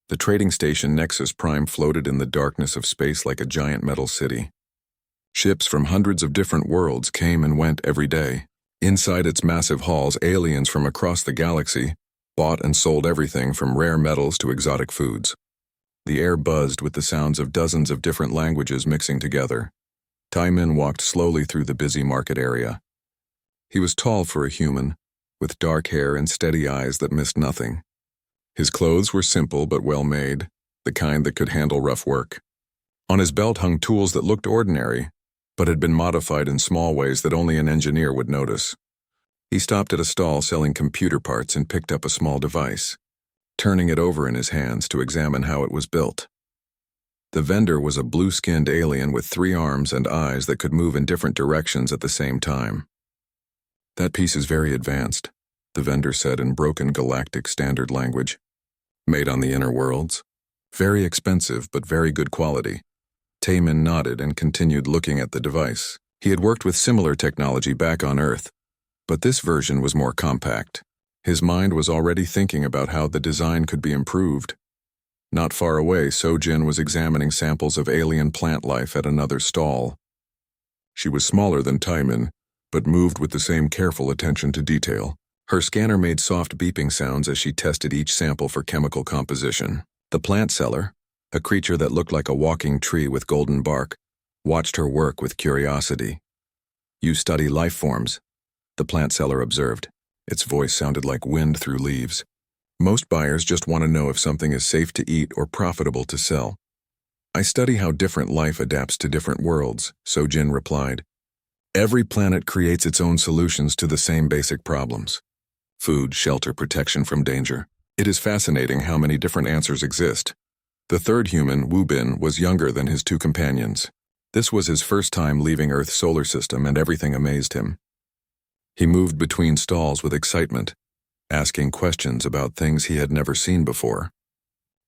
The trading station Nexus Prime floated in the darkness of space like a giant metal city. Ships from hundreds of different worlds came and went every day. Inside its massive halls, aliens from across the galaxy bought and sold everything from rare metals to exotic foods. The air buzzed with the sounds of dozens of different languages mixing together. Taimin walked slowly through the busy market area. He was tall for a human, with dark hair and steady eyes that missed nothing. His clothes were simple but well-made, the kind that could handle rough work. On his belt hung tools that looked ordinary, but had been modified in small ways that only an engineer would notice. He stopped at a stall selling computer parts and picked up a small device, turning it over in his hands to examine how it was built. The vendor was a blue-skinned alien with 3 arms and eyes that could move in different directions at the same time. "That piece is very advanced," the vendor said in broken galactic standard language. "Made on the inner worlds. Very expensive, but very good quality." Taimin nodded and continued looking at the device. He had worked with similar technology back on Earth, but this version was more compact. His mind was already thinking about how the design could be improved. Not far away, Sojin was examining samples of alien plant life at another stall. She was smaller than Taimin, but moved with the same careful attention to detail. Her scanner made soft beeping sounds as she tested each sample for chemical composition. The plant seller, a creature that looked like a walking tree with golden bark, watched her work with curiosity. "You study life forms," the plant seller observed. Its voice sounded like wind through leaves. "Most buyers just want to know if something is safe to eat or profitable to sell." "I study how different life adapts to different worlds," Sojin replied. "Every planet creates its own solutions to the same basic problems. Food, shelter, protection from danger. It is fascinating how many different answers exist." The third human, Wubin, was younger than his 2 companions. This was his first time leaving Earth's solar system, and everything amazed him. He moved between stalls with excitement, asking questions about things he had never seen before.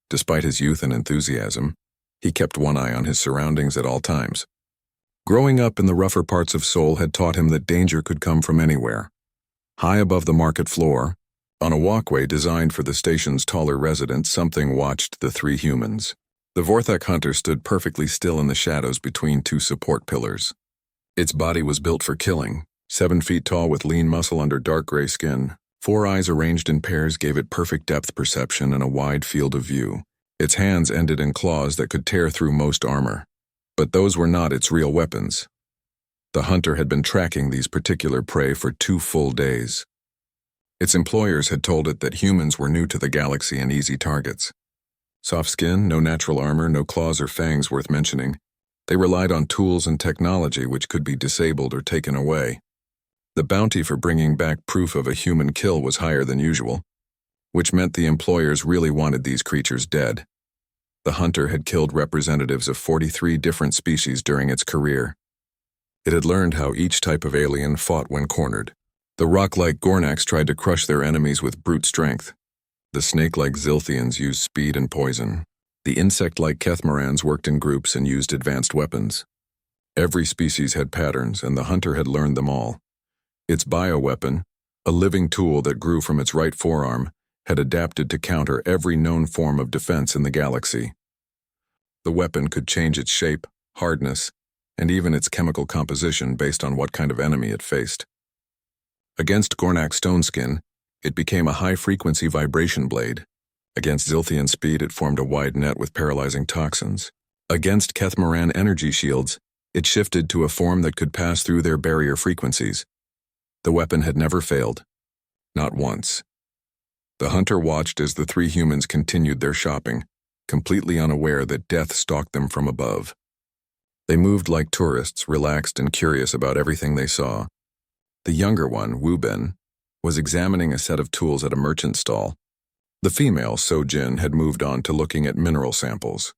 Despite his youth and enthusiasm, he kept one eye on his surroundings at all times. Growing up in the rougher parts of Seoul had taught him that danger could come from anywhere. High above the market floor, on a walkway designed for the station's taller residents, something watched the 3 humans. The Vorthak hunter stood perfectly still in the shadows between 2 support pillars. Its body was built for killing, 7 feet tall with lean muscle under dark gray skin. 4 eyes arranged in pairs gave it perfect depth perception and a wide field of view. Its hands ended in claws that could tear through most armor. But those were not its real weapons. The hunter had been tracking these particular prey for 2 full days. Its employers had told it that humans were new to the galaxy and easy targets. Soft skin, no natural armor, no claws or fangs worth mentioning. They relied on tools and technology which could be disabled or taken away. The bounty for bringing back proof of a human kill was higher than usual, which meant the employers really wanted these creatures dead. The hunter had killed representatives of 43 different species during its career. It had learned how each type of alien fought when cornered. The rock-like Gornaks tried to crush their enemies with brute strength. The snake-like Zilthians used speed and poison. The insect-like Kethmarans worked in groups and used advanced weapons. Every species had patterns, and the hunter had learned them all. Its bioweapon, a living tool that grew from its right forearm, had adapted to counter every known form of defense in the galaxy. The weapon could change its shape, hardness, and even its chemical composition based on what kind of enemy it faced. Against Gornak Stoneskin, it became a high-frequency vibration blade. Against Zilthian speed, it formed a wide net with paralyzing toxins. Against Kethmaran energy shields, it shifted to a form that could pass through their barrier frequencies. The weapon had never failed. Not once. The hunter watched as the 3 humans continued their shopping, completely unaware that death stalked them from above. They moved like tourists, relaxed and curious about everything they saw. The younger one, Wubin, was examining a set of tools at a merchant stall. The female, Sojin, had moved on to looking at mineral samples.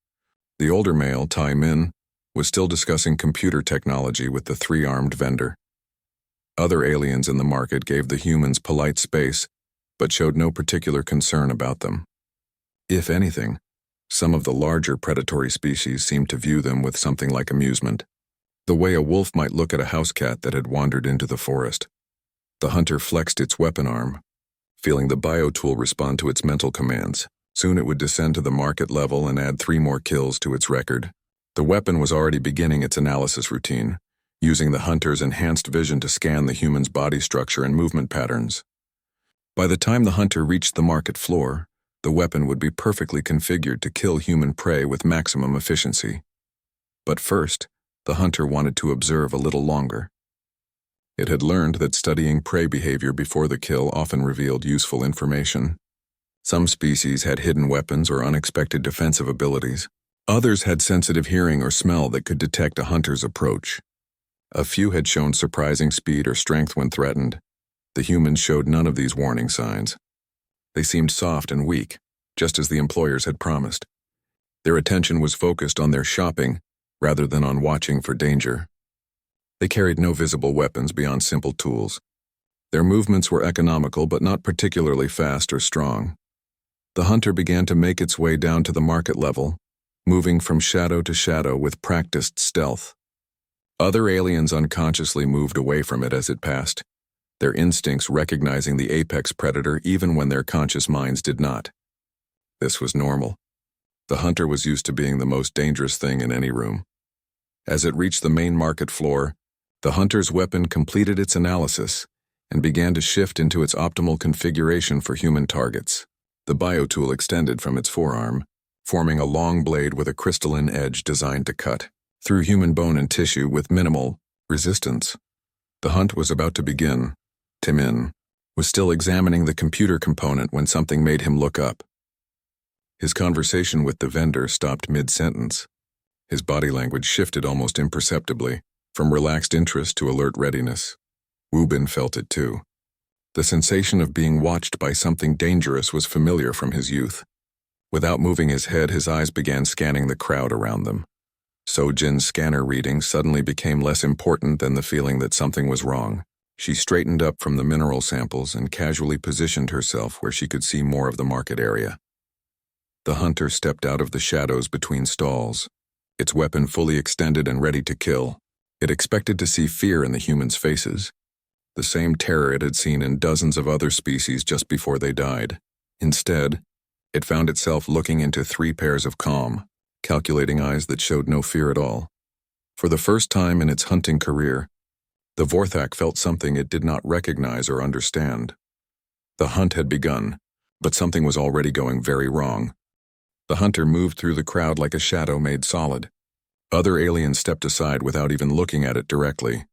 The older male, Taimin, was still discussing computer technology with the 3-armed vendor. Other aliens in the market gave the humans polite space, but showed no particular concern about them. If anything, some of the larger predatory species seemed to view them with something like amusement, the way a wolf might look at a house cat that had wandered into the forest. The hunter flexed its weapon arm, feeling the biotool respond to its mental commands. Soon it would descend to the market level and add 3 more kills to its record. The weapon was already beginning its analysis routine, using the hunter's enhanced vision to scan the human's body structure and movement patterns. By the time the hunter reached the market floor, the weapon would be perfectly configured to kill human prey with maximum efficiency. But first, the hunter wanted to observe a little longer. It had learned that studying prey behavior before the kill often revealed useful information. Some species had hidden weapons or unexpected defensive abilities. Others had sensitive hearing or smell that could detect a hunter's approach. A few had shown surprising speed or strength when threatened. The humans showed none of these warning signs. They seemed soft and weak, just as the employers had promised. Their attention was focused on their shopping rather than on watching for danger. They carried no visible weapons beyond simple tools. Their movements were economical but not particularly fast or strong. The hunter began to make its way down to the market level, moving from shadow to shadow with practiced stealth. Other aliens unconsciously moved away from it as it passed, their instincts recognizing the apex predator even when their conscious minds did not. This was normal. The hunter was used to being the most dangerous thing in any room. As it reached the main market floor, the hunter's weapon completed its analysis and began to shift into its optimal configuration for human targets. The biotool extended from its forearm, forming a long blade with a crystalline edge designed to cut through human bone and tissue with minimal resistance. The hunt was about to begin. Timin was still examining the computer component when something made him look up. His conversation with the vendor stopped mid-sentence. His body language shifted almost imperceptibly, from relaxed interest to alert readiness. Wubin felt it too. The sensation of being watched by something dangerous was familiar from his youth. Without moving his head, his eyes began scanning the crowd around them. Sojin's scanner reading suddenly became less important than the feeling that something was wrong. She straightened up from the mineral samples and casually positioned herself where she could see more of the market area. The hunter stepped out of the shadows between stalls, its weapon fully extended and ready to kill. It expected to see fear in the humans' faces, the same terror it had seen in dozens of other species just before they died. Instead, it found itself looking into 3 pairs of calm, calculating eyes that showed no fear at all. For the first time in its hunting career, the Vorthak felt something it did not recognize or understand. The hunt had begun, but something was already going very wrong. The hunter moved through the crowd like a shadow made solid. Other aliens stepped aside without even looking at it directly.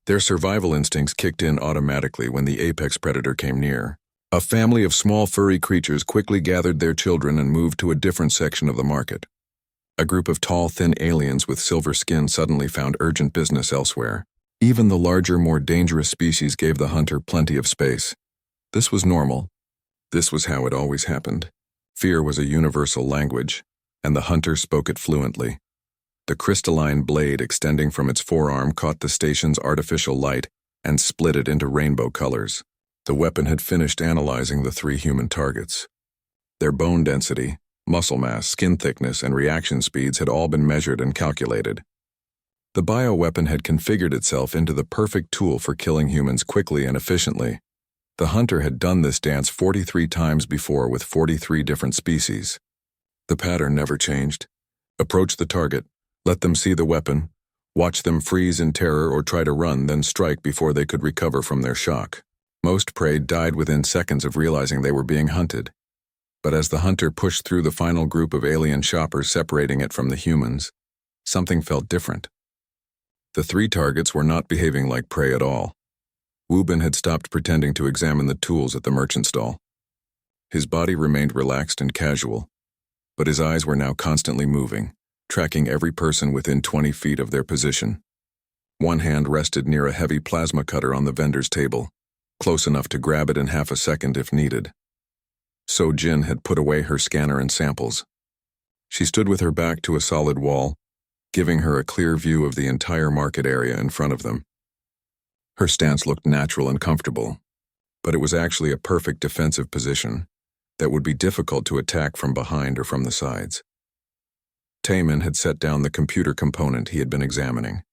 Their survival instincts kicked in automatically when the apex predator came near. A family of small furry creatures quickly gathered their children and moved to a different section of the market. A group of tall, thin aliens with silver skin suddenly found urgent business elsewhere. Even the larger, more dangerous species gave the hunter plenty of space. This was normal. This was how it always happened. Fear was a universal language, and the hunter spoke it fluently. The crystalline blade extending from its forearm caught the station's artificial light and split it into rainbow colors. The weapon had finished analyzing the 3 human targets. Their bone density, muscle mass, skin thickness, and reaction speeds had all been measured and calculated. The bioweapon had configured itself into the perfect tool for killing humans quickly and efficiently. The hunter had done this dance 43 times before with 43 different species. The pattern never changed. Approach the target, let them see the weapon, watch them freeze in terror or try to run, then strike before they could recover from their shock. Most prey died within seconds of realizing they were being hunted. But as the hunter pushed through the final group of alien shoppers separating it from the humans, something felt different. The 3 targets were not behaving like prey at all. Wubin had stopped pretending to examine the tools at the merchant stall. His body remained relaxed and casual, but his eyes were now constantly moving, tracking every person within 20 feet of their position. One hand rested near a heavy plasma cutter on the vendor's table, close enough to grab it in half a second if needed. Sojin had put away her scanner and samples. She stood with her back to a solid wall, giving her a clear view of the entire market area in front of them. Her stance looked natural and comfortable, but it was actually a perfect defensive position that would be difficult to attack from behind or from the sides. Taemin had set down the computer component he had been examining.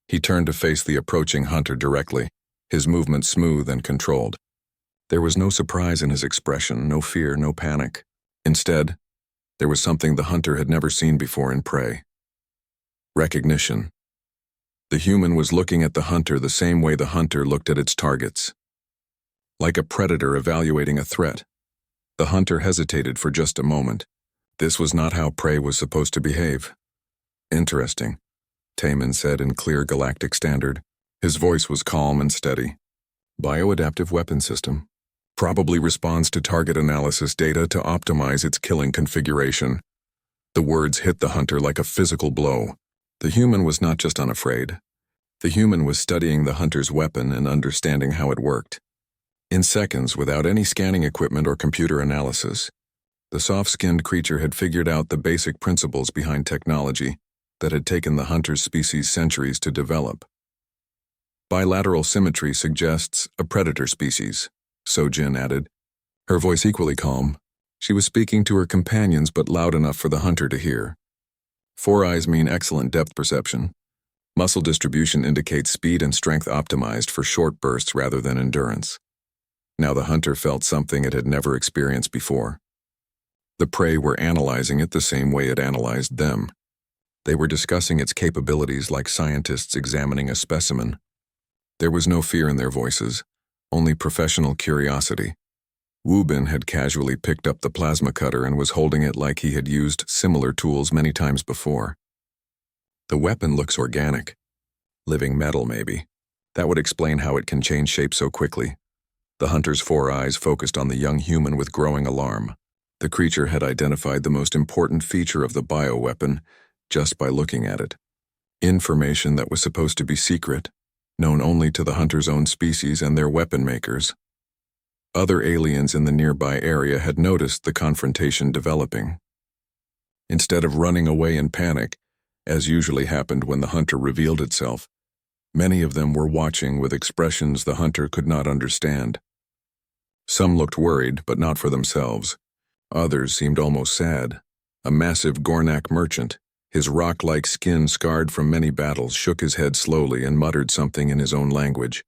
He turned to face the approaching hunter directly, his movements smooth and controlled. There was no surprise in his expression, no fear, no panic. Instead, there was something the hunter had never seen before in prey. Recognition. The human was looking at the hunter the same way the hunter looked at its targets. Like a predator evaluating a threat. The hunter hesitated for just a moment. This was not how prey was supposed to behave. Interesting, Taman said in clear galactic standard. His voice was calm and steady. Bioadaptive weapon system. Probably responds to target analysis data to optimize its killing configuration. The words hit the hunter like a physical blow. The human was not just unafraid. The human was studying the hunter's weapon and understanding how it worked. In seconds, without any scanning equipment or computer analysis, the soft-skinned creature had figured out the basic principles behind technology that had taken the hunter's species centuries to develop. Bilateral symmetry suggests a predator species, Sojin added, her voice equally calm. She was speaking to her companions but loud enough for the hunter to hear. Four eyes mean excellent depth perception. Muscle distribution indicates speed and strength optimized for short bursts rather than endurance. Now the hunter felt something it had never experienced before. The prey were analyzing it the same way it analyzed them. They were discussing its capabilities like scientists examining a specimen. There was no fear in their voices, only professional curiosity. Wu Bin had casually picked up the plasma cutter and was holding it like he had used similar tools many times before. The weapon looks organic. Living metal, maybe. That would explain how it can change shape so quickly. The hunter's four eyes focused on the young human with growing alarm. The creature had identified the most important feature of the bioweapon just by looking at it. Information that was supposed to be secret, known only to the hunter's own species and their weapon makers. Other aliens in the nearby area had noticed the confrontation developing. Instead of running away in panic, as usually happened when the hunter revealed itself, many of them were watching with expressions the hunter could not understand. Some looked worried, but not for themselves. Others seemed almost sad. A massive Gornak merchant, his rock-like skin scarred from many battles, shook his head slowly and muttered something in his own language.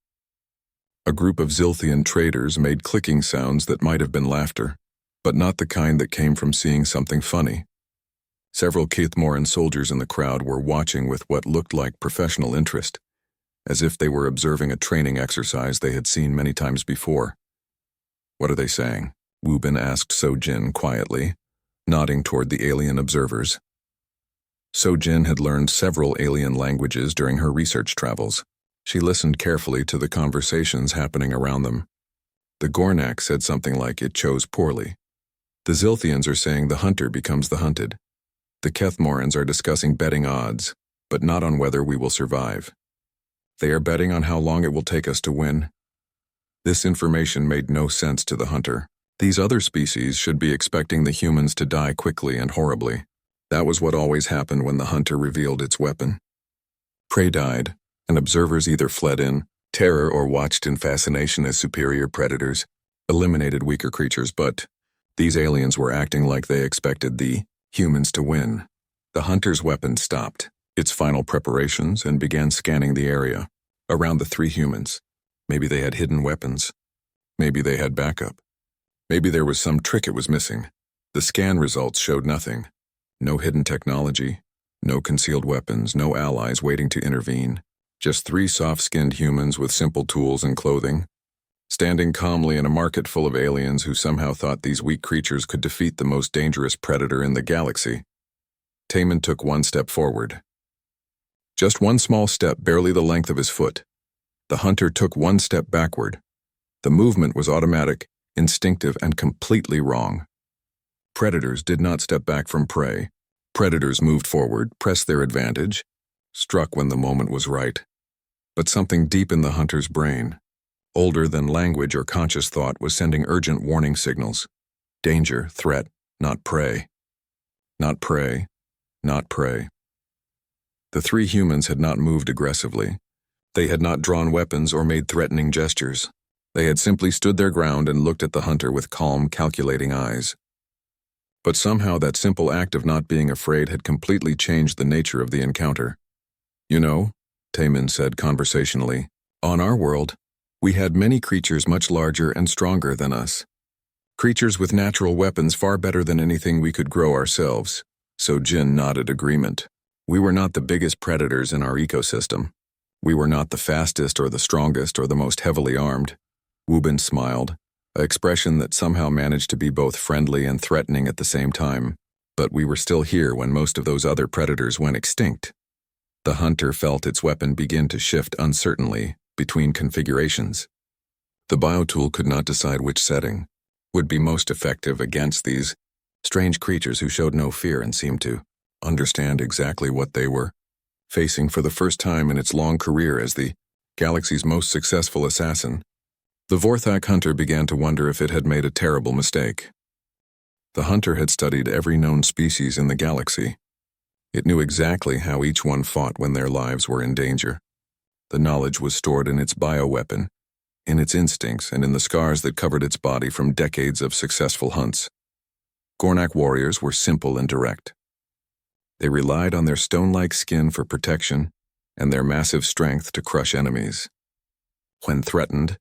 A group of Zilthian traders made clicking sounds that might have been laughter, but not the kind that came from seeing something funny. Several Keithmoran soldiers in the crowd were watching with what looked like professional interest, as if they were observing a training exercise they had seen many times before. "What are they saying?" Wu Bin asked Sojin quietly, nodding toward the alien observers. Sojin had learned several alien languages during her research travels. She listened carefully to the conversations happening around them. The Gornak said something like it chose poorly. The Zilthians are saying the hunter becomes the hunted. The Keithmorans are discussing betting odds, but not on whether we will survive. They are betting on how long it will take us to win. This information made no sense to the hunter. These other species should be expecting the humans to die quickly and horribly. That was what always happened when the hunter revealed its weapon. Prey died, and observers either fled in terror or watched in fascination as superior predators eliminated weaker creatures, but these aliens were acting like they expected the humans to win. The hunter's weapon stopped its final preparations and began scanning the area around the three humans. Maybe they had hidden weapons. Maybe they had backup. Maybe there was some trick it was missing. The scan results showed nothing. No hidden technology, no concealed weapons, no allies waiting to intervene. Just three soft-skinned humans with simple tools and clothing, standing calmly in a market full of aliens who somehow thought these weak creatures could defeat the most dangerous predator in the galaxy. Taman took one step forward. Just one small step, barely the length of his foot. The hunter took one step backward. The movement was automatic, instinctive, and completely wrong. Predators did not step back from prey. Predators moved forward, pressed their advantage, struck when the moment was right. But something deep in the hunter's brain, older than language or conscious thought, was sending urgent warning signals. Danger, threat, not prey. Not prey, not prey. The three humans had not moved aggressively. They had not drawn weapons or made threatening gestures. They had simply stood their ground and looked at the hunter with calm, calculating eyes. But somehow that simple act of not being afraid had completely changed the nature of the encounter. "You know," Taman said conversationally, "on our world, we had many creatures much larger and stronger than us. Creatures with natural weapons far better than anything we could grow ourselves. So Jin nodded agreement. We were not the biggest predators in our ecosystem. We were not the fastest or the strongest or the most heavily armed. Wubin smiled, an expression that somehow managed to be both friendly and threatening at the same time. But we were still here when most of those other predators went extinct. The hunter felt its weapon begin to shift uncertainly between configurations. The biotool could not decide which setting would be most effective against these strange creatures who showed no fear and seemed to understand exactly what they were facing for the first time in its long career as the galaxy's most successful assassin. The Vorthak hunter began to wonder if it had made a terrible mistake. The hunter had studied every known species in the galaxy. It knew exactly how each one fought when their lives were in danger. The knowledge was stored in its bioweapon, in its instincts, and in the scars that covered its body from decades of successful hunts. Gornak warriors were simple and direct. They relied on their stone-like skin for protection and their massive strength to crush enemies. When threatened,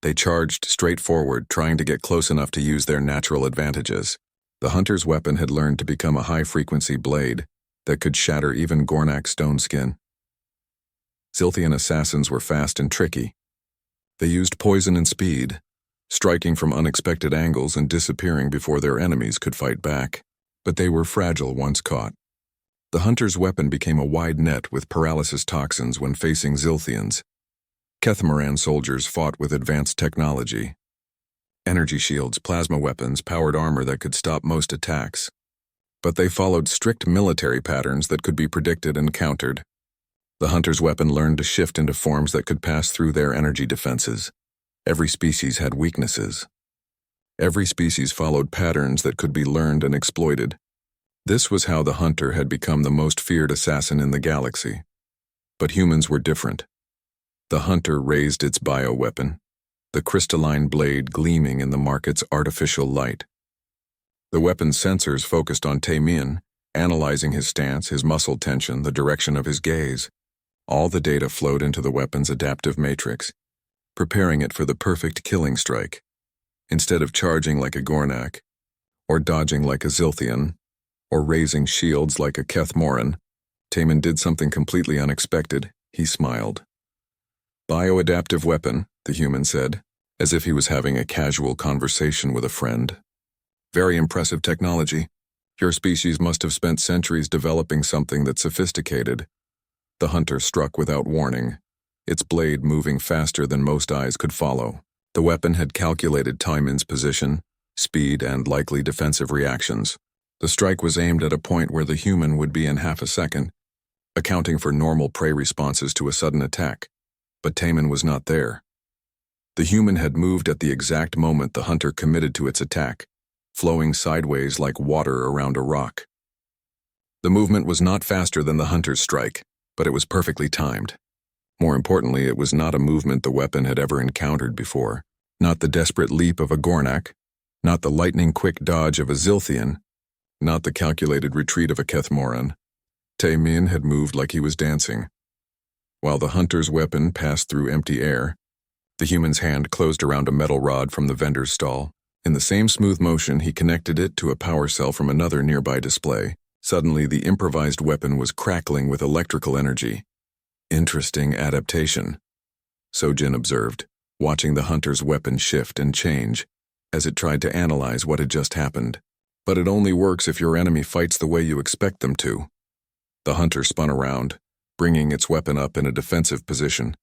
they charged straight forward, trying to get close enough to use their natural advantages. The hunter's weapon had learned to become a high-frequency blade that could shatter even Gornak stone skin. Zilthian assassins were fast and tricky. They used poison and speed, striking from unexpected angles and disappearing before their enemies could fight back. But they were fragile once caught. The hunter's weapon became a wide net with paralysis toxins when facing Zilthians. Kethmoran soldiers fought with advanced technology. Energy shields, plasma weapons, powered armor that could stop most attacks. But they followed strict military patterns that could be predicted and countered. The hunter's weapon learned to shift into forms that could pass through their energy defenses. Every species had weaknesses. Every species followed patterns that could be learned and exploited. This was how the hunter had become the most feared assassin in the galaxy. But humans were different. The hunter raised its bioweapon, the crystalline blade gleaming in the market's artificial light. The weapon's sensors focused on Taemin, analyzing his stance, his muscle tension, the direction of his gaze. All the data flowed into the weapon's adaptive matrix, preparing it for the perfect killing strike. Instead of charging like a Gornak, or dodging like a Zilthian, or raising shields like a Kethmoran, Taemin did something completely unexpected. He smiled. Bioadaptive weapon, the human said, as if he was having a casual conversation with a friend. Very impressive technology. Your species must have spent centuries developing something that's sophisticated. The hunter struck without warning, its blade moving faster than most eyes could follow. The weapon had calculated Taemin's position, speed, and likely defensive reactions. The strike was aimed at a point where the human would be in half a second, accounting for normal prey responses to a sudden attack. But Taemin was not there. The human had moved at the exact moment the hunter committed to its attack, flowing sideways like water around a rock. The movement was not faster than the hunter's strike, but it was perfectly timed. More importantly, it was not a movement the weapon had ever encountered before. Not the desperate leap of a Gornak, not the lightning-quick dodge of a Zilthian, not the calculated retreat of a Kethmoran. Taemin had moved like he was dancing. While the hunter's weapon passed through empty air, the human's hand closed around a metal rod from the vendor's stall. In the same smooth motion, he connected it to a power cell from another nearby display. Suddenly, the improvised weapon was crackling with electrical energy. Interesting adaptation, Sojin observed, watching the hunter's weapon shift and change as it tried to analyze what had just happened. But it only works if your enemy fights the way you expect them to. The hunter spun around, bringing its weapon up in a defensive position.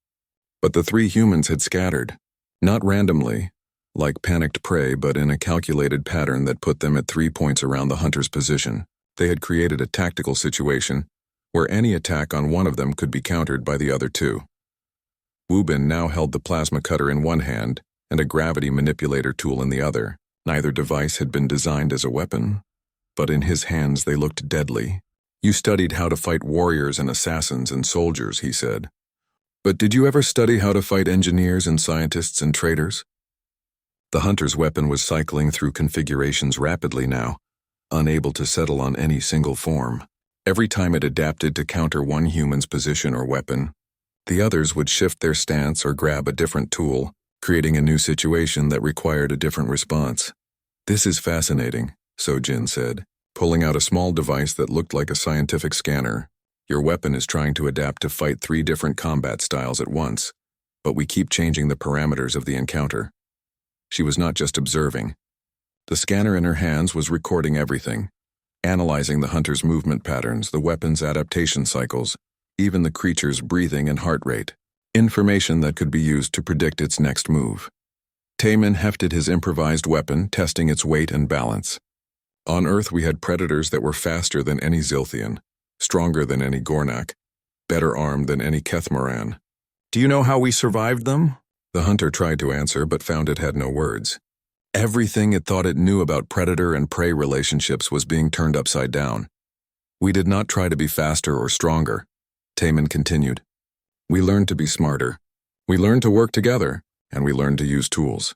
But the three humans had scattered, not randomly, like panicked prey, but in a calculated pattern that put them at 3 points around the hunter's position. They had created a tactical situation where any attack on one of them could be countered by the other two. Wubin now held the plasma cutter in one hand and a gravity manipulator tool in the other. Neither device had been designed as a weapon, but in his hands they looked deadly. You studied how to fight warriors and assassins and soldiers, he said. But did you ever study how to fight engineers and scientists and traders? The hunter's weapon was cycling through configurations rapidly now, unable to settle on any single form. Every time it adapted to counter one human's position or weapon, the others would shift their stance or grab a different tool, creating a new situation that required a different response. "This is fascinating," Sojin said, pulling out a small device that looked like a scientific scanner. "Your weapon is trying to adapt to fight 3 different combat styles at once, but we keep changing the parameters of the encounter." She was not just observing. The scanner in her hands was recording everything, analyzing the hunter's movement patterns, the weapon's adaptation cycles, even the creature's breathing and heart rate. Information that could be used to predict its next move. Taemin hefted his improvised weapon, testing its weight and balance. On Earth we had predators that were faster than any Zilthian, stronger than any Gornak, better armed than any Kethmoran. "Do you know how we survived them?" The hunter tried to answer but found it had no words. Everything it thought it knew about predator and prey relationships was being turned upside down. "We did not try to be faster or stronger," Taemin continued. "We learned to be smarter. We learned to work together, and we learned to use tools."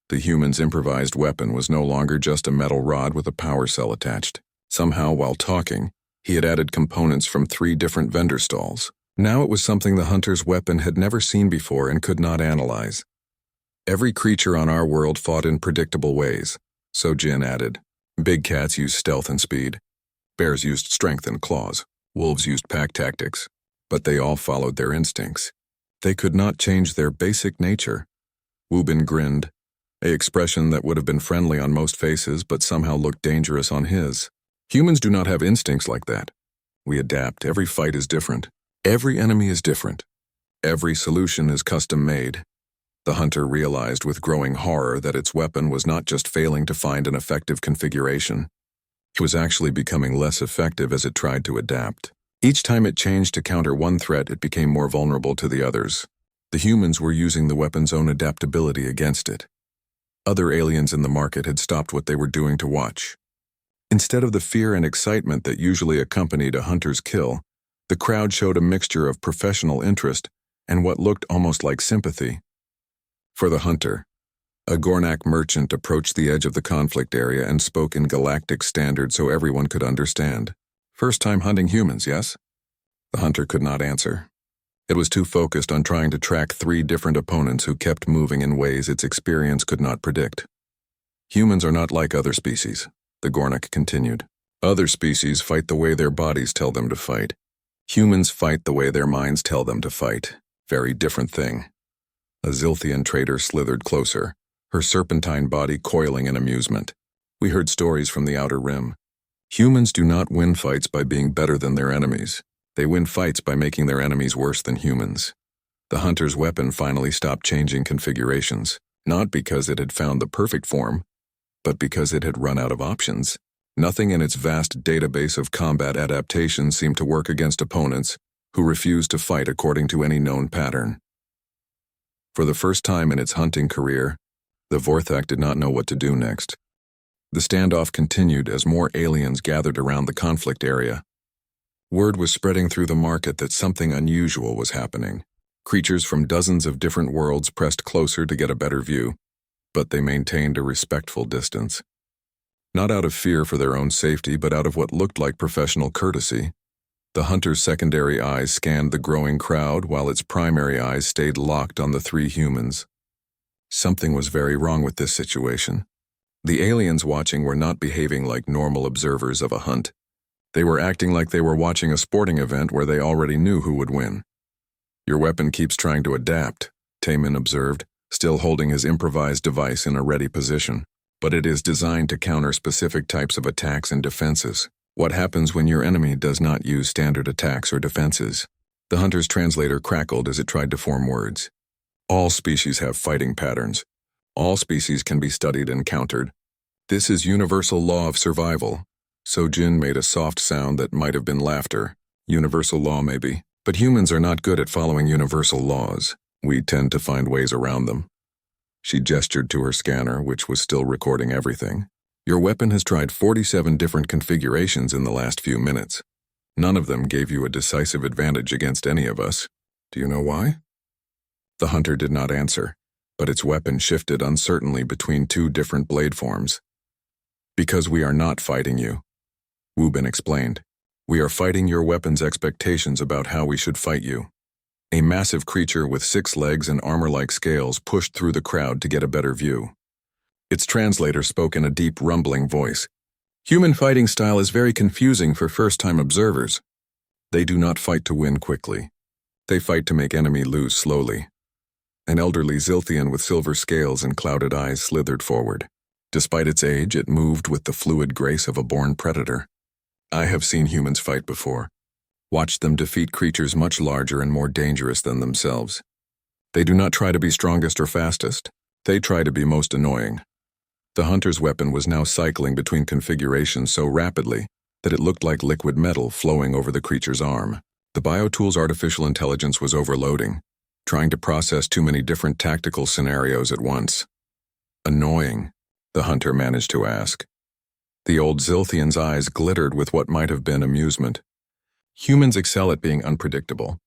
The human's improvised weapon was no longer just a metal rod with a power cell attached. Somehow, while talking, he had added components from 3 different vendor stalls. Now it was something the hunter's weapon had never seen before and could not analyze. "Every creature on our world fought in predictable ways," Sojin added. "Big cats used stealth and speed. Bears used strength and claws. Wolves used pack tactics. But they all followed their instincts. They could not change their basic nature." Wubin grinned, an expression that would have been friendly on most faces but somehow looked dangerous on his. "Humans do not have instincts like that. We adapt. Every fight is different. Every enemy is different. Every solution is custom-made." The hunter realized with growing horror that its weapon was not just failing to find an effective configuration. It was actually becoming less effective as it tried to adapt. Each time it changed to counter one threat, it became more vulnerable to the others. The humans were using the weapon's own adaptability against it. Other aliens in the market had stopped what they were doing to watch. Instead of the fear and excitement that usually accompanied a hunter's kill, the crowd showed a mixture of professional interest and what looked almost like sympathy. For the hunter, a Gornak merchant approached the edge of the conflict area and spoke in galactic standard so everyone could understand. "First time hunting humans, yes?" The hunter could not answer. It was too focused on trying to track 3 different opponents who kept moving in ways its experience could not predict. "Humans are not like other species," the Gornak continued. "Other species fight the way their bodies tell them to fight. Humans fight the way their minds tell them to fight. Very different thing." A Zilthian trader slithered closer, her serpentine body coiling in amusement. "We heard stories from the Outer Rim. Humans do not win fights by being better than their enemies. They win fights by making their enemies worse than humans." The hunter's weapon finally stopped changing configurations, not because it had found the perfect form, but because it had run out of options. Nothing in its vast database of combat adaptations seemed to work against opponents who refused to fight according to any known pattern. For the first time in its hunting career, the Vorthak did not know what to do next. The standoff continued as more aliens gathered around the conflict area. Word was spreading through the market that something unusual was happening. Creatures from dozens of different worlds pressed closer to get a better view, but they maintained a respectful distance. Not out of fear for their own safety, but out of what looked like professional courtesy. The hunter's secondary eyes scanned the growing crowd while its primary eyes stayed locked on the 3 humans. Something was very wrong with this situation. The aliens watching were not behaving like normal observers of a hunt. They were acting like they were watching a sporting event where they already knew who would win. "Your weapon keeps trying to adapt," Taemin observed, still holding his improvised device in a ready position. "But it is designed to counter specific types of attacks and defenses. What happens when your enemy does not use standard attacks or defenses?" The hunter's translator crackled as it tried to form words. "All species have fighting patterns. All species can be studied and countered. This is universal law of survival." Sojin made a soft sound that might have been laughter. "Universal law, maybe. But humans are not good at following universal laws. We tend to find ways around them." She gestured to her scanner, which was still recording everything. "Your weapon has tried 47 different configurations in the last few minutes. None of them gave you a decisive advantage against any of us. Do you know why?" The hunter did not answer, but its weapon shifted uncertainly between 2 different blade forms. "Because we are not fighting you," Wubin explained. "We are fighting your weapon's expectations about how we should fight you." A massive creature with 6 legs and armor-like scales pushed through the crowd to get a better view. Its translator spoke in a deep, rumbling voice. Human fighting style is very confusing for first-time observers. They do not fight to win quickly. They fight to make enemy lose slowly. An elderly Zilthian with silver scales and clouded eyes slithered forward. Despite its age, it moved with the fluid grace of a born predator. I have seen humans fight before. Watched them defeat creatures much larger and more dangerous than themselves. They do not try to be strongest or fastest. They try to be most annoying. The hunter's weapon was now cycling between configurations so rapidly that it looked like liquid metal flowing over the creature's arm. The biotool's artificial intelligence was overloading, trying to process too many different tactical scenarios at once. Annoying, the hunter managed to ask. The old Zilthian's eyes glittered with what might have been amusement. Humans excel at being unpredictable.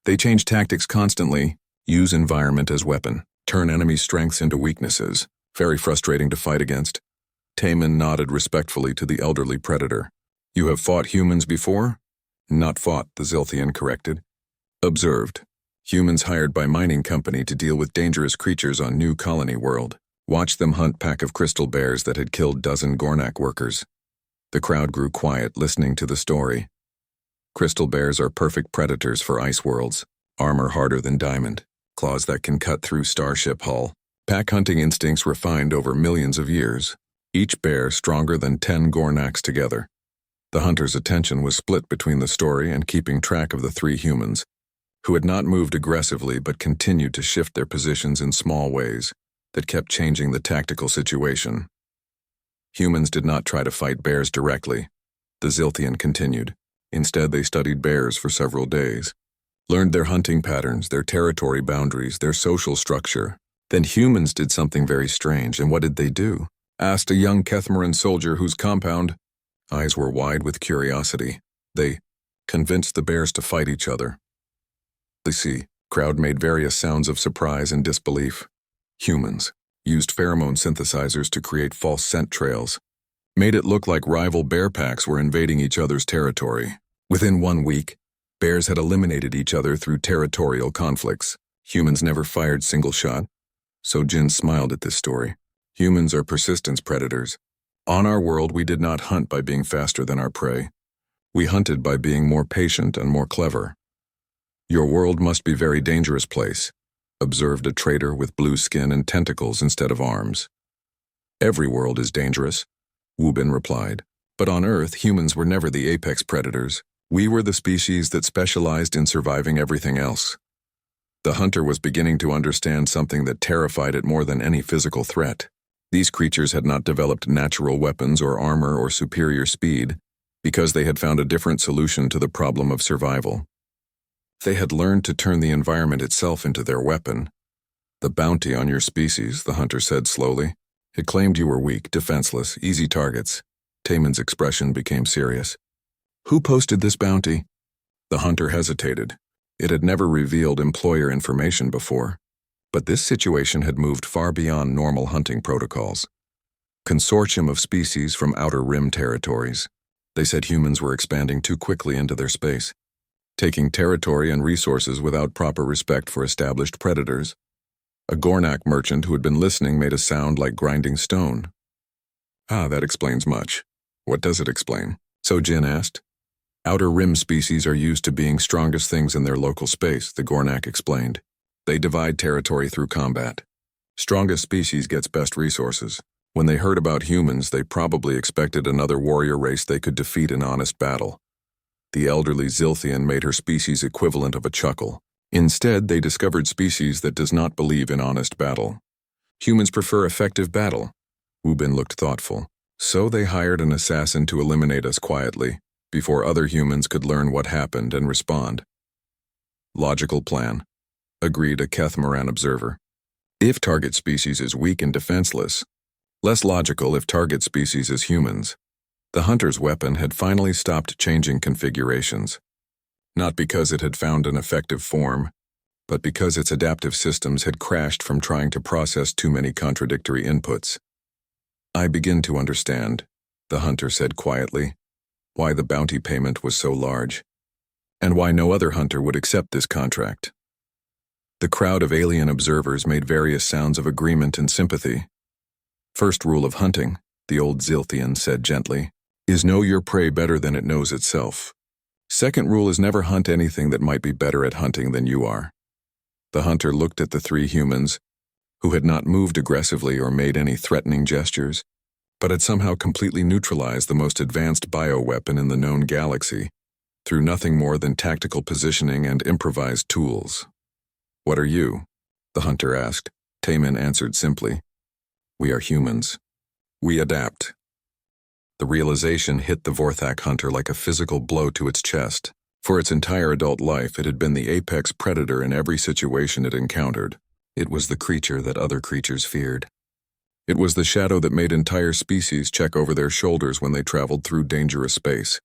They change tactics constantly, use environment as weapon, turn enemy strengths into weaknesses. Very frustrating to fight against. Taman nodded respectfully to the elderly predator. You have fought humans before? Not fought, the Zilthian corrected. Observed. Humans hired by mining company to deal with dangerous creatures on new colony world. Watched them hunt pack of crystal bears that had killed dozen Gornak workers. The crowd grew quiet, listening to the story. Crystal bears are perfect predators for ice worlds. Armor harder than diamond. Claws that can cut through starship hull. Pack hunting instincts refined over millions of years. Each bear stronger than 10 Gornaks together. The hunter's attention was split between the story and keeping track of the three humans, who had not moved aggressively but continued to shift their positions in small ways that kept changing the tactical situation. Humans did not try to fight bears directly, the Zilthian continued. Instead, they studied bears for several days, learned their hunting patterns, their territory boundaries, their social structure. Then humans did something very strange, and what did they do? Asked a young Kethmaran soldier whose compound eyes were wide with curiosity. They convinced the bears to fight each other. The crowd made various sounds of surprise and disbelief. Humans used pheromone synthesizers to create false scent trails, made it look like rival bear packs were invading each other's territory. Within 1 week, bears had eliminated each other through territorial conflicts. Humans never fired single shot. So Jin smiled at this story. Humans are persistence predators. On our world, we did not hunt by being faster than our prey. We hunted by being more patient and more clever. Your world must be a very dangerous place, observed a trader with blue skin and tentacles instead of arms. Every world is dangerous, Wu Bin replied. But on Earth, humans were never the apex predators. We were the species that specialized in surviving everything else. The hunter was beginning to understand something that terrified it more than any physical threat. These creatures had not developed natural weapons or armor or superior speed because they had found a different solution to the problem of survival. They had learned to turn the environment itself into their weapon. The bounty on your species, the hunter said slowly. It claimed you were weak, defenseless, easy targets. Taman's expression became serious. Who posted this bounty? The hunter hesitated. It had never revealed employer information before, but this situation had moved far beyond normal hunting protocols. Consortium of species from outer rim territories. They said humans were expanding too quickly into their space, taking territory and resources without proper respect for established predators. A Gornak merchant who had been listening made a sound like grinding stone. Ah, that explains much. What does it explain? So Jin asked. Outer rim species are used to being strongest things in their local space, the Gornak explained. They divide territory through combat. Strongest species gets best resources. When they heard about humans, they probably expected another warrior race they could defeat in honest battle. The elderly Zilthian made her species equivalent of a chuckle. Instead, they discovered species that does not believe in honest battle. Humans prefer effective battle. Wu Bin looked thoughtful. So they hired an assassin to eliminate us quietly, before other humans could learn what happened and respond. Logical plan, agreed a Kethmaran observer. If target species is weak and defenseless, less logical if target species is humans. The hunter's weapon had finally stopped changing configurations, not because it had found an effective form, but because its adaptive systems had crashed from trying to process too many contradictory inputs. I begin to understand, the hunter said quietly, why the bounty payment was so large, and why no other hunter would accept this contract. The crowd of alien observers made various sounds of agreement and sympathy. First rule of hunting, the old Zilthian said gently, is know your prey better than it knows itself. Second rule is never hunt anything that might be better at hunting than you are. The hunter looked at the three humans, who had not moved aggressively or made any threatening gestures, but had somehow completely neutralized the most advanced bioweapon in the known galaxy through nothing more than tactical positioning and improvised tools. What are you? The hunter asked. Taman answered simply, we are humans. We adapt. The realization hit the Vorthak hunter like a physical blow to its chest. For its entire adult life, it had been the apex predator in every situation it encountered. It was the creature that other creatures feared. It was the shadow that made entire species check over their shoulders when they traveled through dangerous space.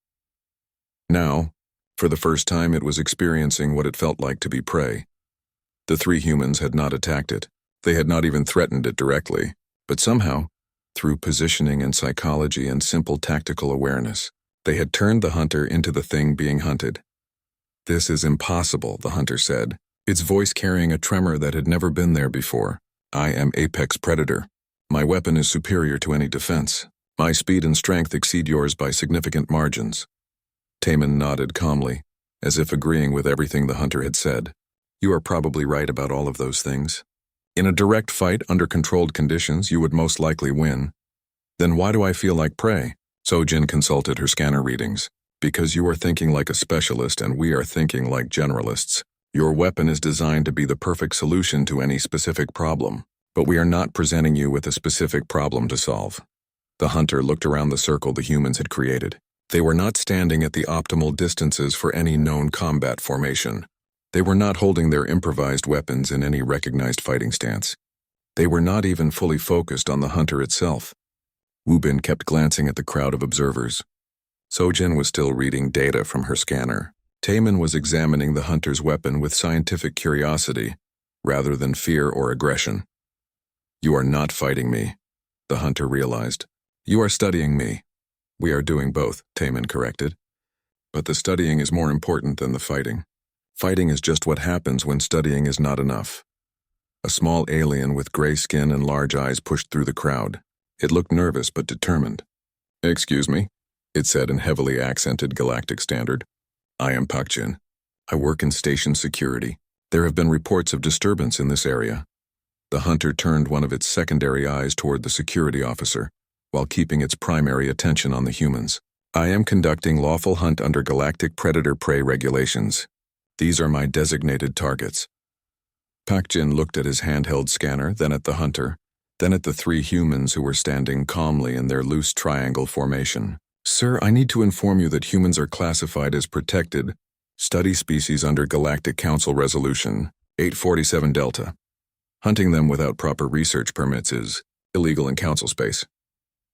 Now, for the first time, it was experiencing what it felt like to be prey. The three humans had not attacked it. They had not even threatened it directly. But somehow, through positioning and psychology and simple tactical awareness, they had turned the hunter into the thing being hunted. This is impossible, the hunter said, its voice carrying a tremor that had never been there before. I am apex predator. My weapon is superior to any defense. My speed and strength exceed yours by significant margins. Taman nodded calmly, as if agreeing with everything the hunter had said. You are probably right about all of those things. In a direct fight under controlled conditions, you would most likely win. Then why do I feel like prey? Sojin consulted her scanner readings. Because you are thinking like a specialist and we are thinking like generalists. Your weapon is designed to be the perfect solution to any specific problem, but we are not presenting you with a specific problem to solve. The hunter looked around the circle the humans had created. They were not standing at the optimal distances for any known combat formation. They were not holding their improvised weapons in any recognized fighting stance. They were not even fully focused on the hunter itself. Wubin kept glancing at the crowd of observers. Sojin was still reading data from her scanner. Taman was examining the hunter's weapon with scientific curiosity, rather than fear or aggression. You are not fighting me, the hunter realized. You are studying me. We are doing both, Taman corrected. But the studying is more important than the fighting. Fighting is just what happens when studying is not enough. A small alien with gray skin and large eyes pushed through the crowd. It looked nervous but determined. Excuse me, it said in heavily accented galactic standard. I am Pakjin. I work in station security. There have been reports of disturbance in this area. The hunter turned one of its secondary eyes toward the security officer, while keeping its primary attention on the humans. I am conducting lawful hunt under galactic predator-prey regulations. These are my designated targets. Pakjin looked at his handheld scanner, then at the hunter, then at the three humans who were standing calmly in their loose triangle formation. Sir, I need to inform you that humans are classified as protected study species under Galactic Council Resolution 847 Delta. Hunting them without proper research permits is illegal in council space.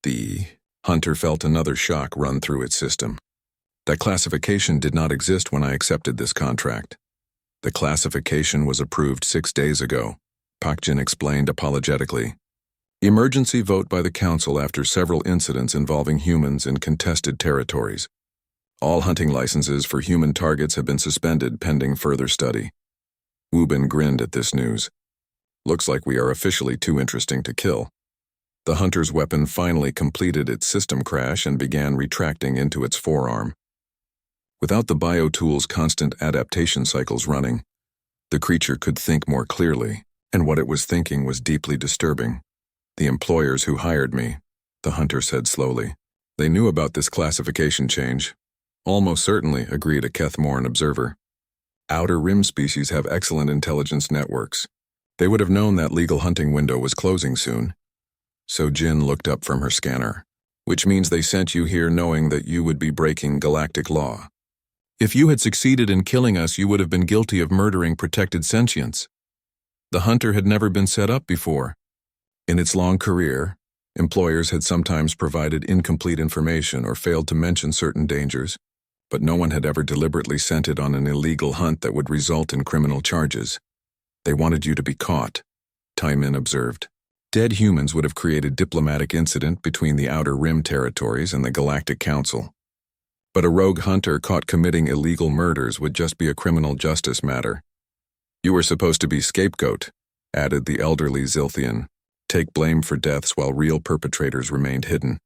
The hunter felt another shock run through its system. That classification did not exist when I accepted this contract. The classification was approved 6 days ago, Pakjin explained apologetically. Emergency vote by the council after several incidents involving humans in contested territories. All hunting licenses for human targets have been suspended pending further study. Wubin grinned at this news. Looks like we are officially too interesting to kill. The hunter's weapon finally completed its system crash and began retracting into its forearm. Without the biotool's constant adaptation cycles running, the creature could think more clearly, and what it was thinking was deeply disturbing. The employers who hired me, the hunter said slowly. They knew about this classification change. Almost certainly, agreed a Kethmorn observer. Outer Rim species have excellent intelligence networks. They would have known that legal hunting window was closing soon. So Jin looked up from her scanner. Which means they sent you here knowing that you would be breaking galactic law. If you had succeeded in killing us, you would have been guilty of murdering protected sentience. The hunter had never been set up before. In its long career, employers had sometimes provided incomplete information or failed to mention certain dangers, but no one had ever deliberately sent it on an illegal hunt that would result in criminal charges. They wanted you to be caught, Taimin observed. Dead humans would have created diplomatic incident between the Outer Rim territories and the Galactic Council. But a rogue hunter caught committing illegal murders would just be a criminal justice matter. You were supposed to be scapegoat, added the elderly Zilthian. take blame for deaths while real perpetrators remained hidden.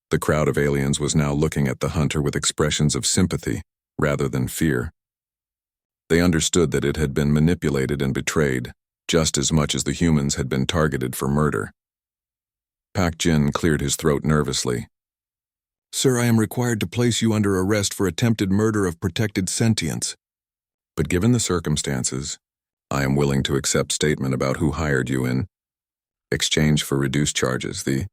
The crowd of aliens was now looking at the hunter with expressions of sympathy rather than fear. They understood that it had been manipulated and betrayed, just as much as the humans had been targeted for murder. Pak Jin cleared his throat nervously. "Sir, I am required to place you under arrest for attempted murder of protected sentience. But given the circumstances, I am willing to accept statement about who hired you in exchange for reduced charges." The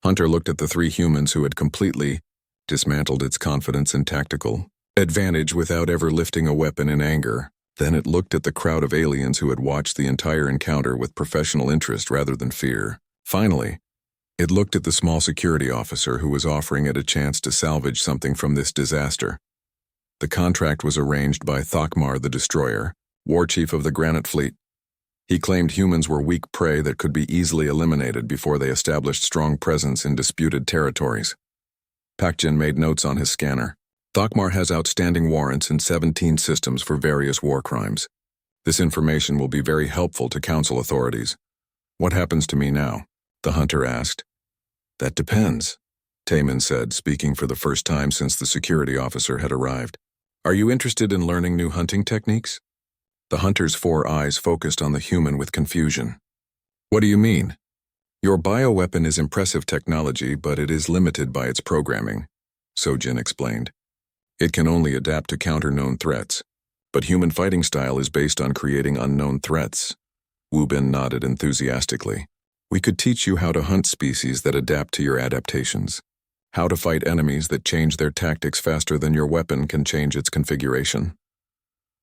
hunter looked at the three humans who had completely dismantled its confidence and tactical advantage without ever lifting a weapon in anger. Then it looked at the crowd of aliens who had watched the entire encounter with professional interest rather than fear. Finally, it looked at the small security officer who was offering it a chance to salvage something from this disaster. The contract was arranged by Thokmar the Destroyer, war chief of the Granite Fleet. He claimed humans were weak prey that could be easily eliminated before they established strong presence in disputed territories. Pak Jin made notes on his scanner. Thokmar has outstanding warrants in 17 systems for various war crimes. This information will be very helpful to council authorities. What happens to me now? The hunter asked. That depends, Taman said, speaking for the first time since the security officer had arrived. Are you interested in learning new hunting techniques? The hunter's four eyes focused on the human with confusion. What do you mean? Your bioweapon is impressive technology, but it is limited by its programming, Sojin explained. It can only adapt to counter known threats, but human fighting style is based on creating unknown threats. Wu Bin nodded enthusiastically. We could teach you how to hunt species that adapt to your adaptations, how to fight enemies that change their tactics faster than your weapon can change its configuration.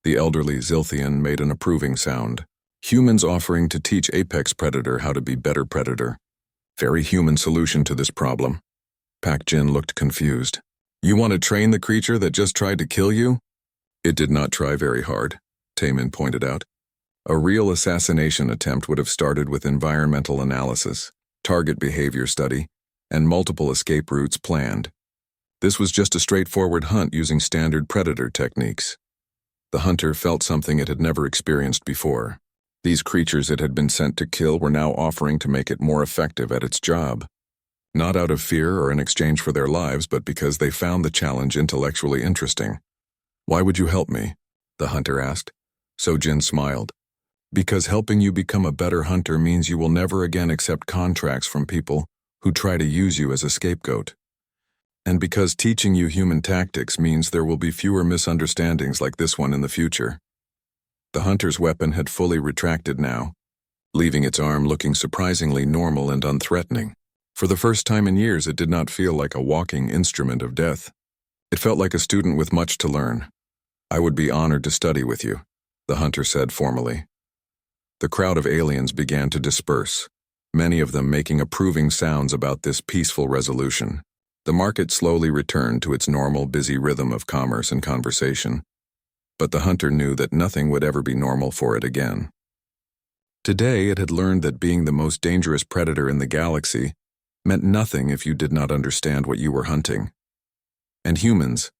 The elderly Zilthian made an approving sound. Humans offering to teach apex predator how to be better predator. Very human solution to this problem. Pak Jin looked confused. You want to train the creature that just tried to kill you? It did not try very hard, Taman pointed out. A real assassination attempt would have started with environmental analysis, target behavior study, and multiple escape routes planned. This was just a straightforward hunt using standard predator techniques. The hunter felt something it had never experienced before. These creatures it had been sent to kill were now offering to make it more effective at its job. Not out of fear or in exchange for their lives, but because they found the challenge intellectually interesting. Why would you help me? The hunter asked. Sojin smiled. Because helping you become a better hunter means you will never again accept contracts from people who try to use you as a scapegoat. And because teaching you human tactics means there will be fewer misunderstandings like this one in the future. The hunter's weapon had fully retracted now, leaving its arm looking surprisingly normal and unthreatening. For the first time in years, it did not feel like a walking instrument of death. It felt like a student with much to learn. I would be honored to study with you, the hunter said formally. The crowd of aliens began to disperse, many of them making approving sounds about this peaceful resolution. The market slowly returned to its normal busy rhythm of commerce and conversation. But the hunter knew that nothing would ever be normal for it again. Today it had learned that being the most dangerous predator in the galaxy meant nothing if you did not understand what you were hunting. And humans,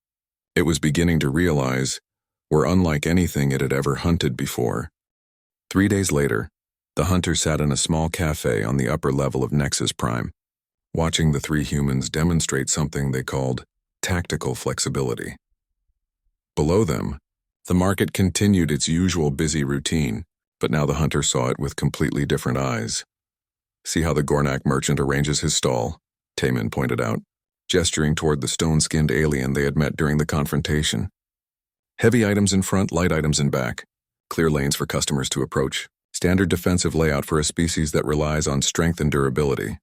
it was beginning to realize, were unlike anything it had ever hunted before. 3 days later, the hunter sat in a small cafe on the upper level of Nexus Prime, watching the three humans demonstrate something they called tactical flexibility. Below them, the market continued its usual busy routine, but now the hunter saw it with completely different eyes. See how the Gornak merchant arranges his stall, Taman pointed out, gesturing toward the stone-skinned alien they had met during the confrontation. Heavy items in front, light items in back. Clear lanes for customers to approach. Standard defensive layout for a species that relies on strength and durability.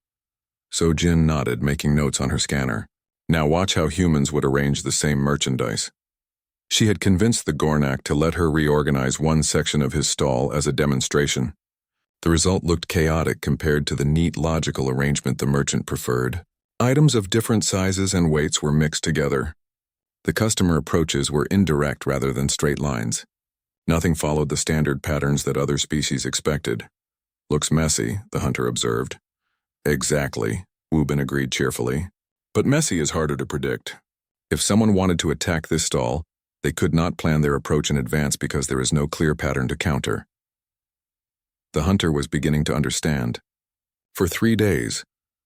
Sojin nodded, making notes on her scanner. Now watch how humans would arrange the same merchandise. She had convinced the Gornak to let her reorganize one section of his stall as a demonstration. The result looked chaotic compared to the neat, logical arrangement the merchant preferred. Items of different sizes and weights were mixed together. The customer approaches were indirect rather than straight lines. Nothing followed the standard patterns that other species expected. Looks messy, the hunter observed. Exactly, Wu Bin agreed cheerfully. But messy is harder to predict. If someone wanted to attack this stall, they could not plan their approach in advance because there is no clear pattern to counter. The hunter was beginning to understand. For 3 days,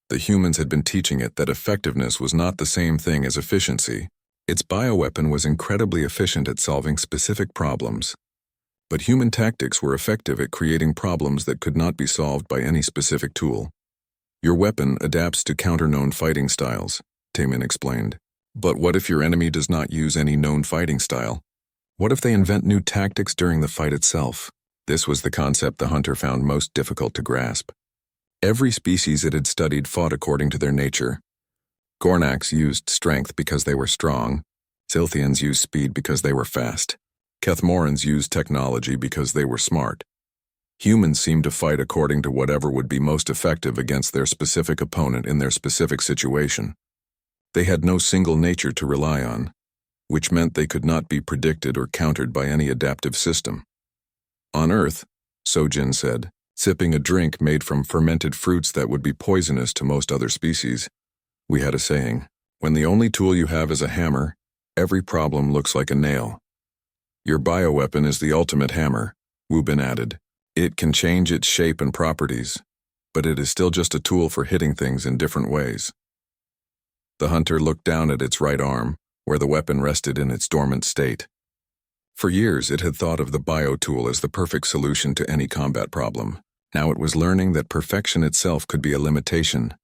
the humans had been teaching it that effectiveness was not the same thing as efficiency. Its bioweapon was incredibly efficient at solving specific problems. But human tactics were effective at creating problems that could not be solved by any specific tool. Your weapon adapts to counter-known fighting styles, Taemin explained. But what if your enemy does not use any known fighting style? What if they invent new tactics during the fight itself? This was the concept the hunter found most difficult to grasp. Every species it had studied fought according to their nature. Gornaks used strength because they were strong. Zilthians used speed because they were fast. Kethmorans used technology because they were smart. Humans seemed to fight according to whatever would be most effective against their specific opponent in their specific situation. They had no single nature to rely on, which meant they could not be predicted or countered by any adaptive system. On Earth, Sojin said, sipping a drink made from fermented fruits that would be poisonous to most other species, we had a saying, when the only tool you have is a hammer, every problem looks like a nail. Your bioweapon is the ultimate hammer, Wubin added. It can change its shape and properties, but it is still just a tool for hitting things in different ways. The hunter looked down at its right arm, where the weapon rested in its dormant state. For years it had thought of the bio-tool as the perfect solution to any combat problem. Now it was learning that perfection itself could be a limitation.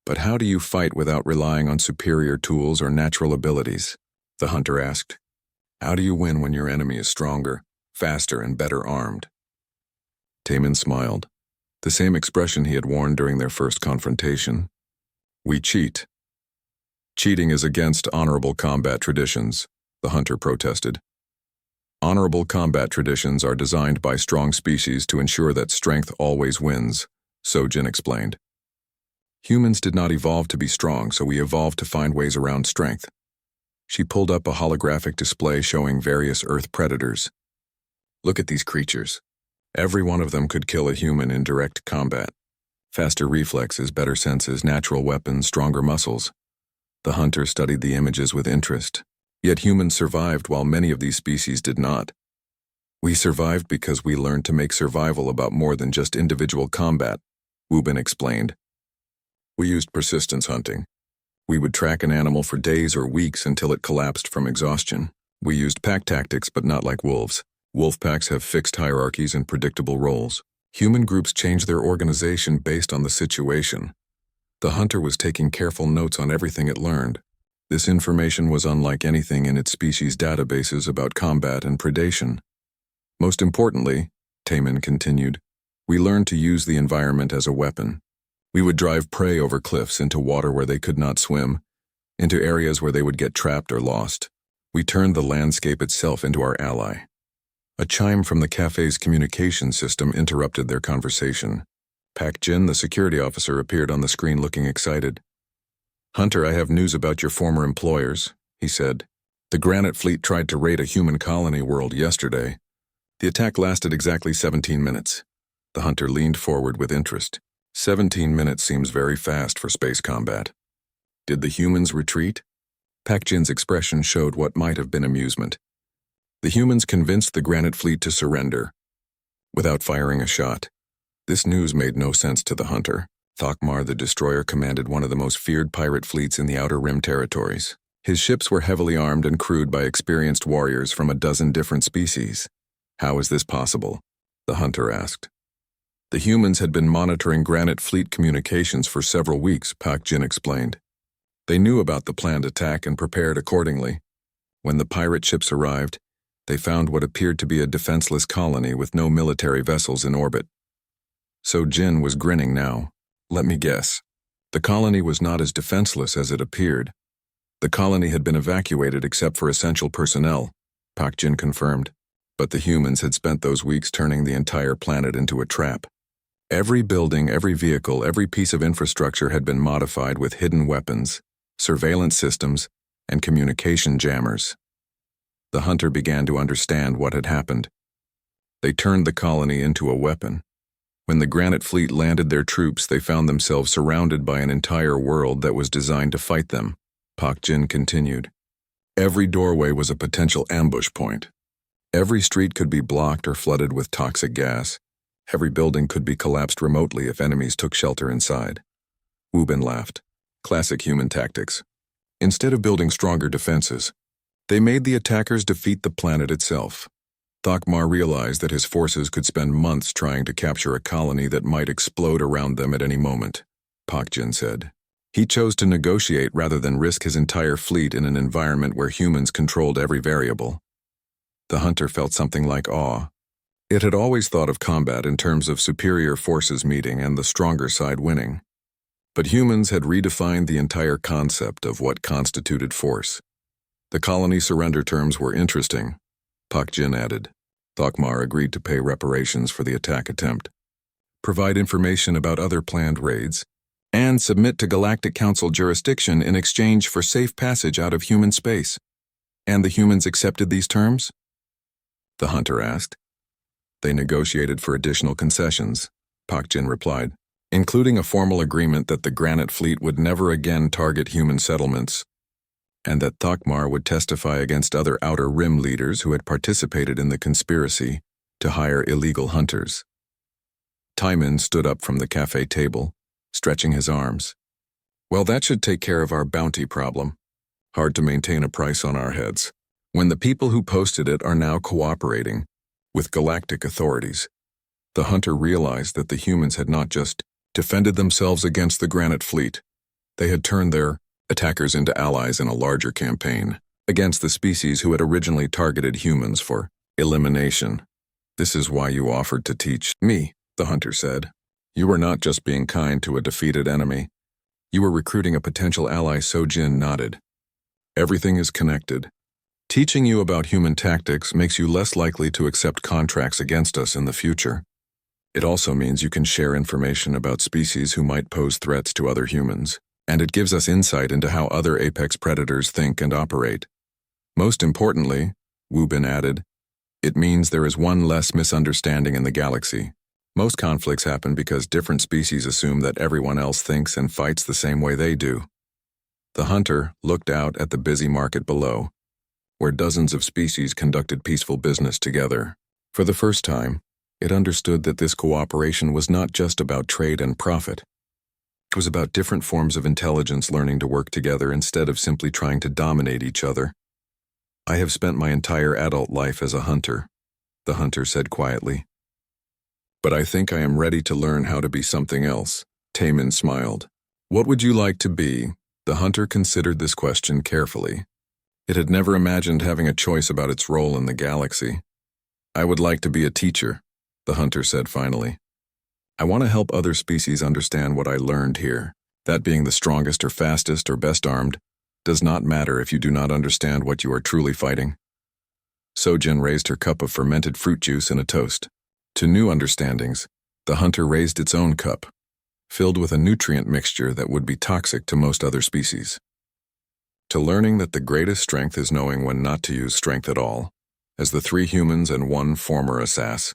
But how do you fight without relying on superior tools or natural abilities? The hunter asked. How do you win when your enemy is stronger, faster, and better armed? Taemin smiled, the same expression he had worn during their first confrontation. We cheat. Cheating is against honorable combat traditions, the hunter protested. Honorable combat traditions are designed by strong species to ensure that strength always wins, Sojin explained. Humans did not evolve to be strong, so we evolved to find ways around strength. She pulled up a holographic display showing various Earth predators. Look at these creatures. Every one of them could kill a human in direct combat. Faster reflexes, better senses, natural weapons, stronger muscles. The hunter studied the images with interest. Yet humans survived while many of these species did not. We survived because we learned to make survival about more than just individual combat, Wubin explained. We used persistence hunting. We would track an animal for days or weeks until it collapsed from exhaustion. We used pack tactics, but not like wolves. Wolf packs have fixed hierarchies and predictable roles. Human groups change their organization based on the situation. The hunter was taking careful notes on everything it learned. This information was unlike anything in its species' databases about combat and predation. Most importantly, Taemin continued, we learned to use the environment as a weapon. We would drive prey over cliffs into water where they could not swim, into areas where they would get trapped or lost. We turned the landscape itself into our ally. A chime from the cafe's communication system interrupted their conversation. Pak Jin, the security officer, appeared on the screen looking excited. Hunter, I have news about your former employers, he said. The Granite Fleet tried to raid a human colony world yesterday. The attack lasted exactly 17 minutes. The hunter leaned forward with interest. 17 minutes seems very fast for space combat. Did the humans retreat? Pak Jin's expression showed what might have been amusement. The humans convinced the Granite Fleet to surrender, without firing a shot. This news made no sense to the hunter. Thokmar the destroyer commanded one of the most feared pirate fleets in the Outer Rim territories. His ships were heavily armed and crewed by experienced warriors from a dozen different species. How is this possible? The hunter asked. The humans had been monitoring Granite Fleet communications for several weeks, Pak Jin explained. They knew about the planned attack and prepared accordingly. When the pirate ships arrived, they found what appeared to be a defenseless colony with no military vessels in orbit. So Jin was grinning now. Let me guess. The colony was not as defenseless as it appeared. The colony had been evacuated except for essential personnel, Pak Jin confirmed. But the humans had spent those weeks turning the entire planet into a trap. Every building, every vehicle, every piece of infrastructure had been modified with hidden weapons, surveillance systems, and communication jammers. The hunter began to understand what had happened. They turned the colony into a weapon. When the Granite Fleet landed their troops, they found themselves surrounded by an entire world that was designed to fight them, Pak Jin continued. Every doorway was a potential ambush point. Every street could be blocked or flooded with toxic gas. Every building could be collapsed remotely if enemies took shelter inside. Wu Bin laughed. Classic human tactics. Instead of building stronger defenses, they made the attackers defeat the planet itself. Thokmar realized that his forces could spend months trying to capture a colony that might explode around them at any moment. Pak Jin said. He chose to negotiate rather than risk his entire fleet in an environment where humans controlled every variable. The hunter felt something like awe. It had always thought of combat in terms of superior forces meeting and the stronger side winning. But humans had redefined the entire concept of what constituted force. The colony surrender terms were interesting, Pak Jin added. Thokmar agreed to pay reparations for the attack attempt, provide information about other planned raids, and submit to Galactic Council jurisdiction in exchange for safe passage out of human space. And the humans accepted these terms? The hunter asked. They negotiated for additional concessions, Pak Jin replied, including a formal agreement that the Granite Fleet would never again target human settlements, and that Thokmar would testify against other Outer Rim leaders who had participated in the conspiracy to hire illegal hunters. Timon stood up from the cafe table, stretching his arms. Well, that should take care of our bounty problem. Hard to maintain a price on our heads, when the people who posted it are now cooperating with galactic authorities. The hunter realized that the humans had not just defended themselves against the Granite Fleet. They had turned their attackers into allies in a larger campaign against the species who had originally targeted humans for elimination. This is why you offered to teach me, the hunter said. You were not just being kind to a defeated enemy. You were recruiting a potential ally. Sojin nodded. Everything is connected. Teaching you about human tactics makes you less likely to accept contracts against us in the future. It also means you can share information about species who might pose threats to other humans, and it gives us insight into how other apex predators think and operate. Most importantly, Wu Bin added, it means there is one less misunderstanding in the galaxy. Most conflicts happen because different species assume that everyone else thinks and fights the same way they do. The hunter looked out at the busy market below, where dozens of species conducted peaceful business together. For the first time, it understood that this cooperation was not just about trade and profit. It was about different forms of intelligence learning to work together instead of simply trying to dominate each other. I have spent my entire adult life as a hunter, the hunter said quietly. But I think I am ready to learn how to be something else. Taemin smiled. What would you like to be? The hunter considered this question carefully. It had never imagined having a choice about its role in the galaxy. I would like to be a teacher, the hunter said finally. I want to help other species understand what I learned here. That being the strongest or fastest or best armed does not matter if you do not understand what you are truly fighting. Sojin raised her cup of fermented fruit juice in a toast. To new understandings, the hunter raised its own cup, filled with a nutrient mixture that would be toxic to most other species. To learning that the greatest strength is knowing when not to use strength at all, as the 3 humans and 1 former assass